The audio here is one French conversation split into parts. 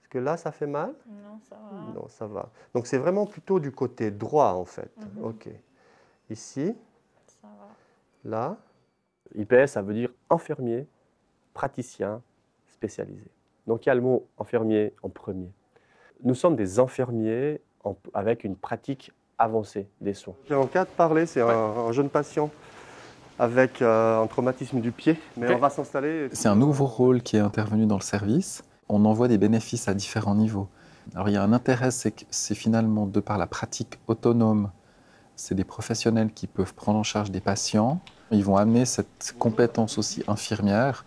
Est-ce que là, ça fait mal? Non, ça va. Non, ça va. Donc, c'est vraiment plutôt du côté droit, en fait. OK. Ici, Ça va. là. IPS, ça veut dire infirmier, praticien, spécialisé. Donc, il y a le mot infirmier en premier. Nous sommes des infirmiers avec une pratique avancée des soins. En cas de parler, c'est un jeune patient avec un traumatisme du pied, mais on va s'installer. C'est un nouveau rôle qui est intervenu dans le service. On en voit des bénéfices à différents niveaux. Alors il y a un intérêt, c'est que c'est finalement de par la pratique autonome, c'est des professionnels qui peuvent prendre en charge des patients. Ils vont amener cette compétence aussi infirmière,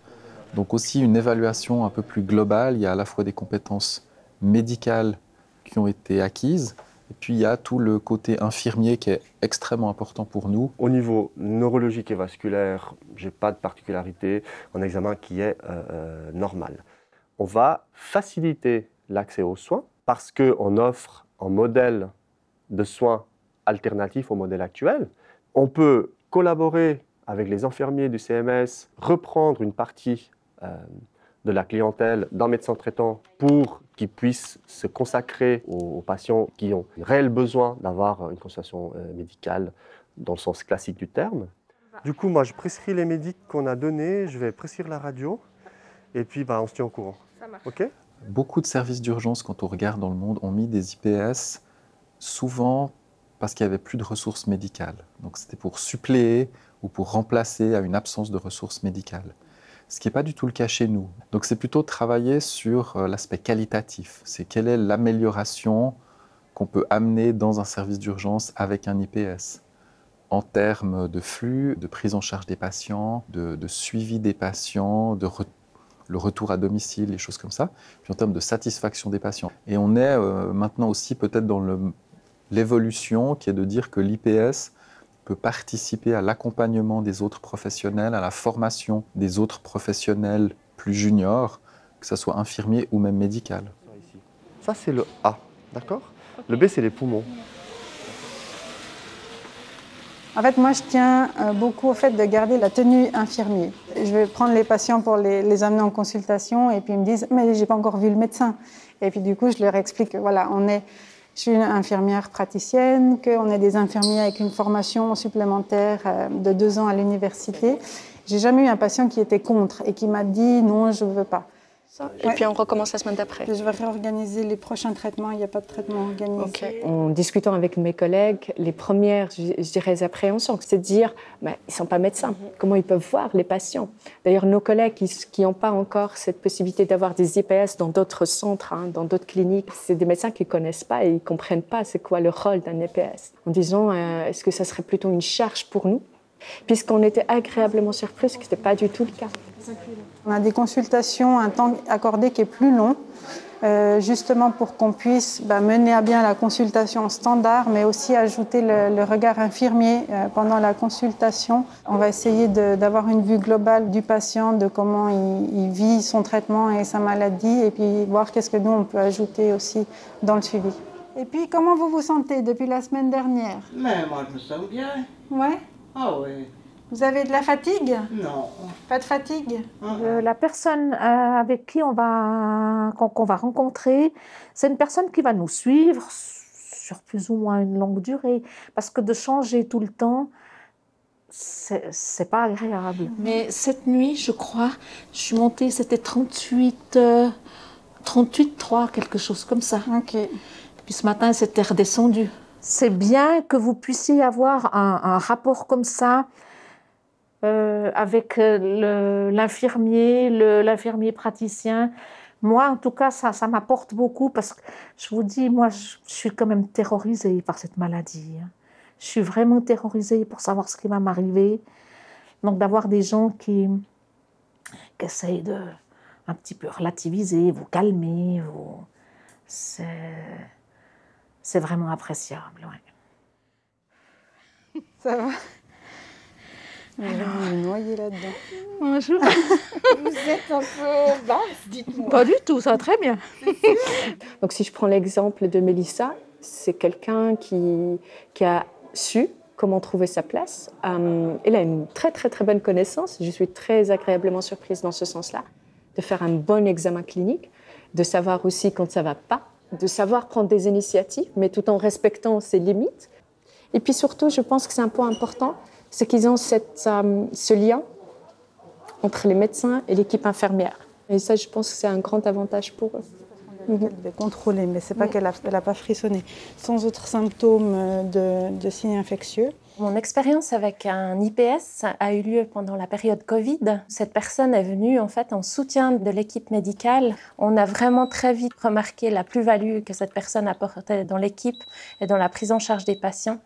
donc aussi une évaluation un peu plus globale. Il y a à la fois des compétences médicales qui ont été acquises, et puis il y a tout le côté infirmier qui est extrêmement important pour nous. Au niveau neurologique et vasculaire, je n'ai pas de particularité, un examen qui est normal. On va faciliter l'accès aux soins parce qu'on offre un modèle de soins alternatif au modèle actuel. On peut collaborer avec les infirmiers du CMS, reprendre une partie de la clientèle d'un médecin traitant pour qu'ils puissent se consacrer aux patients qui ont un réel besoin d'avoir une consultation médicale dans le sens classique du terme. Du coup, moi, je prescris les médicaments qu'on a donnés, je vais prescrire la radio, et puis on se tient au courant. Ça marche. OK ? Beaucoup de services d'urgence, quand on regarde dans le monde, ont mis des IPS, souvent parce qu'il n'y avait plus de ressources médicales. Donc c'était pour suppléer ou pour remplacer à une absence de ressources médicales. Ce qui n'est pas du tout le cas chez nous. Donc c'est plutôt travailler sur l'aspect qualitatif. C'est quelle est l'amélioration qu'on peut amener dans un service d'urgence avec un IPS en termes de flux, de prise en charge des patients, de suivi des patients, le retour à domicile, les choses comme ça, puis en termes de satisfaction des patients. Et on est maintenant aussi peut-être dans l'évolution qui est de dire que l'IPS peut participer à l'accompagnement des autres professionnels, à la formation des autres professionnels plus juniors, que ce soit infirmier ou même médical. Ça, c'est le A, d'accord ? Le B, c'est les poumons. En fait, moi, je tiens beaucoup au fait de garder la tenue infirmier. Je vais prendre les patients pour les amener en consultation et puis ils me disent « mais j'ai pas encore vu le médecin ». Et puis du coup, je leur explique que voilà, je suis une infirmière praticienne, qu'on est des infirmiers avec une formation supplémentaire de 2 ans à l'université. J'ai jamais eu un patient qui était contre et qui m'a dit « non, je veux pas ». Et puis on recommence la semaine d'après. Je vais réorganiser les prochains traitements, il n'y a pas de traitement organisé. Okay. En discutant avec mes collègues, les premières, je dirais, appréhensions, c'est de dire ils ne sont pas médecins, comment ils peuvent voir les patients? D'ailleurs, nos collègues qui n'ont pas encore cette possibilité d'avoir des IPS dans d'autres centres, dans d'autres cliniques, c'est des médecins qui ne connaissent pas et ils ne comprennent pas c'est quoi le rôle d'un IPS. En disant, est-ce que ça serait plutôt une charge pour nous? Puisqu'on était agréablement surpris que ce n'était pas du tout le cas. On a des consultations, un temps accordé qui est plus long, justement pour qu'on puisse mener à bien la consultation standard, mais aussi ajouter le regard infirmier pendant la consultation. On va essayer d'avoir une vue globale du patient, de comment il vit son traitement et sa maladie, et puis voir qu'est-ce que nous, on peut ajouter aussi dans le suivi. Et puis, comment vous vous sentez depuis la semaine dernière? Mais moi, je me sens bien. Ouais? Ah oui. Vous avez de la fatigue? Non. Pas de fatigue? La personne avec qui qu'on va rencontrer, c'est une personne qui va nous suivre sur plus ou moins une longue durée. Parce que de changer tout le temps, c'est pas agréable. Mais cette nuit, je crois, je suis montée, c'était 38,3, quelque chose comme ça. Ok. Puis ce matin, c'était redescendu. C'est bien que vous puissiez avoir un rapport comme ça avec l'infirmier praticien. Moi, en tout cas, ça m'apporte beaucoup parce que je vous dis, moi, je suis quand même terrorisée par cette maladie. Je suis vraiment terrorisée pour savoir ce qui va m'arriver. Donc, d'avoir des gens qui essayent de un petit peu relativiser, vous calmer, c'est vraiment appréciable. Ouais. Ça va? Alors, on est noyé là-dedans. Bonjour. Vous êtes un peu basse, dites-moi. Pas du tout, ça va très bien. Donc si je prends l'exemple de Mélissa, c'est quelqu'un qui a su comment trouver sa place. Elle a une très très très bonne connaissance. Je suis très agréablement surprise dans ce sens-là. de faire un bon examen clinique, de savoir aussi quand ça ne va pas, de savoir prendre des initiatives, mais tout en respectant ses limites. Et puis surtout, je pense que c'est un point important, c'est qu'ils ont ce lien entre les médecins et l'équipe infirmière. Et ça, je pense que c'est un grand avantage pour eux. Elle est contrôlée, mais ce n'est pas qu'elle n'a pas frissonné. Sans autres symptômes de signes infectieux. Mon expérience avec un IPS a eu lieu pendant la période Covid. Cette personne est venue en fait en soutien de l'équipe médicale. On a vraiment très vite remarqué la plus-value que cette personne apportait dans l'équipe et dans la prise en charge des patients.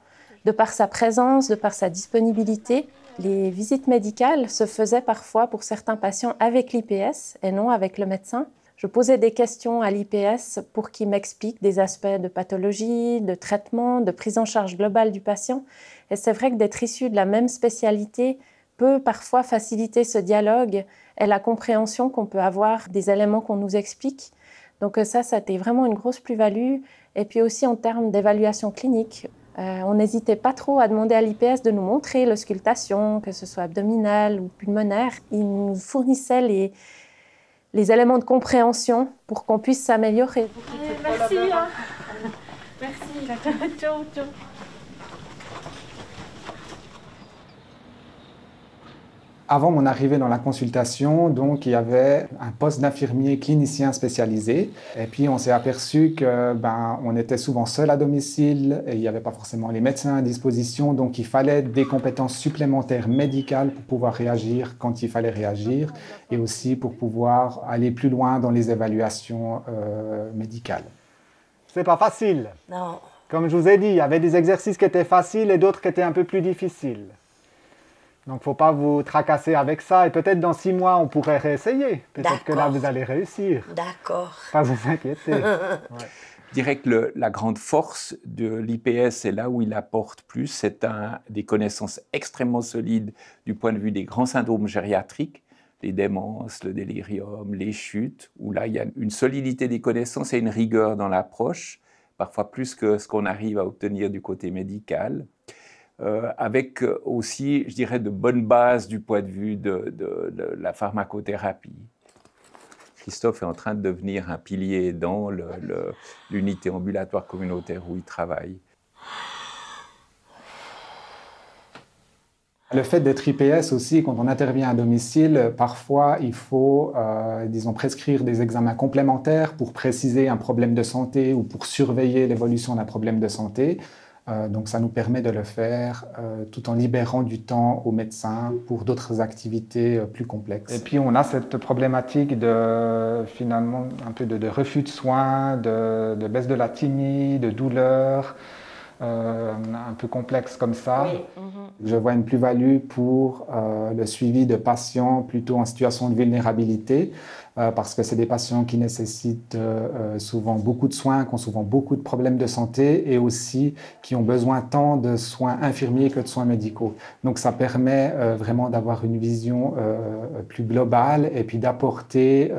De par sa présence, de par sa disponibilité, les visites médicales se faisaient parfois pour certains patients avec l'IPS et non avec le médecin. Je posais des questions à l'IPS pour qu'il m'explique des aspects de pathologie, de traitement, de prise en charge globale du patient. Et c'est vrai que d'être issu de la même spécialité peut parfois faciliter ce dialogue et la compréhension qu'on peut avoir des éléments qu'on nous explique. Donc ça a été vraiment une grosse plus-value. Et puis aussi en termes d'évaluation clinique, on n'hésitait pas trop à demander à l'IPS de nous montrer l'auscultation, que ce soit abdominale ou pulmonaire. Il nous fournissait les éléments de compréhension pour qu'on puisse s'améliorer. Merci. Merci. Ciao, ciao. Avant mon arrivée dans la consultation, donc, il y avait un poste d'infirmier clinicien spécialisé. Et puis, on s'est aperçu que, on était souvent seul à domicile et il n'y avait pas forcément les médecins à disposition. Donc, il fallait des compétences supplémentaires médicales pour pouvoir réagir quand il fallait réagir et aussi pour pouvoir aller plus loin dans les évaluations médicales. C'est pas facile. Non. Comme je vous ai dit, il y avait des exercices qui étaient faciles et d'autres qui étaient un peu plus difficiles. Donc, il ne faut pas vous tracasser avec ça. Et peut-être dans 6 mois, on pourrait réessayer. Peut-être que là, vous allez réussir. D'accord. Pas vous inquiéter. Ouais. Je dirais que la grande force de l'IPS, et là où il apporte plus, c'est des connaissances extrêmement solides du point de vue des grands syndromes gériatriques, les démences, le délirium, les chutes, où là, il y a une solidité des connaissances et une rigueur dans l'approche, parfois plus que ce qu'on arrive à obtenir du côté médical. Avec aussi, je dirais, de bonnes bases du point de vue de la pharmacothérapie. Christophe est en train de devenir un pilier dans l'unité ambulatoire communautaire où il travaille. Le fait d'être IPS aussi, quand on intervient à domicile, parfois il faut, disons, prescrire des examens complémentaires pour préciser un problème de santé ou pour surveiller l'évolution d'un problème de santé. Donc ça nous permet de le faire tout en libérant du temps aux médecins pour d'autres activités plus complexes. Et puis on a cette problématique finalement un peu de refus de soins, de baisse de la tynie, de douleur, un peu complexe comme ça. Oui. Je vois une plus-value pour le suivi de patients plutôt en situation de vulnérabilité, parce que c'est des patients qui nécessitent souvent beaucoup de soins, qui ont souvent beaucoup de problèmes de santé et aussi qui ont besoin tant de soins infirmiers que de soins médicaux. Donc ça permet vraiment d'avoir une vision plus globale et puis d'apporter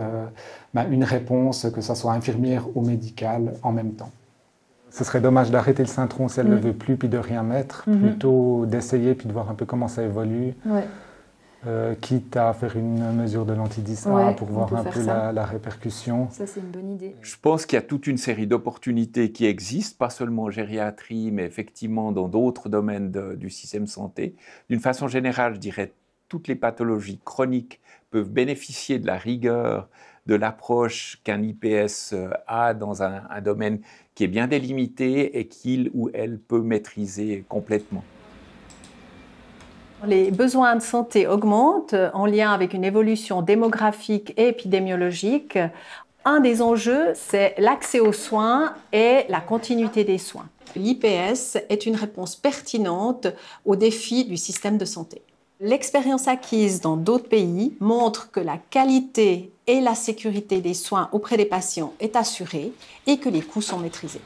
une réponse, que ce soit infirmière ou médicale, en même temps. Ce serait dommage d'arrêter le Syntron si elle ne veut plus, puis de rien mettre, plutôt d'essayer, puis de voir un peu comment ça évolue, quitte à faire une mesure de l'antidisa pour voir un peu la répercussion. Ça, c'est une bonne idée. Je pense qu'il y a toute une série d'opportunités qui existent, pas seulement en gériatrie, mais effectivement dans d'autres domaines du système santé. D'une façon générale, je dirais toutes les pathologies chroniques peuvent bénéficier de la rigueur, de l'approche qu'un IPS a dans un domaine qui est bien délimité et qu'il ou elle peut maîtriser complètement. Les besoins de santé augmentent en lien avec une évolution démographique et épidémiologique. Un des enjeux, c'est l'accès aux soins et la continuité des soins. L'IPS est une réponse pertinente aux défis du système de santé. L'expérience acquise dans d'autres pays montre que la qualité et la sécurité des soins auprès des patients est assurée et que les coûts sont maîtrisés.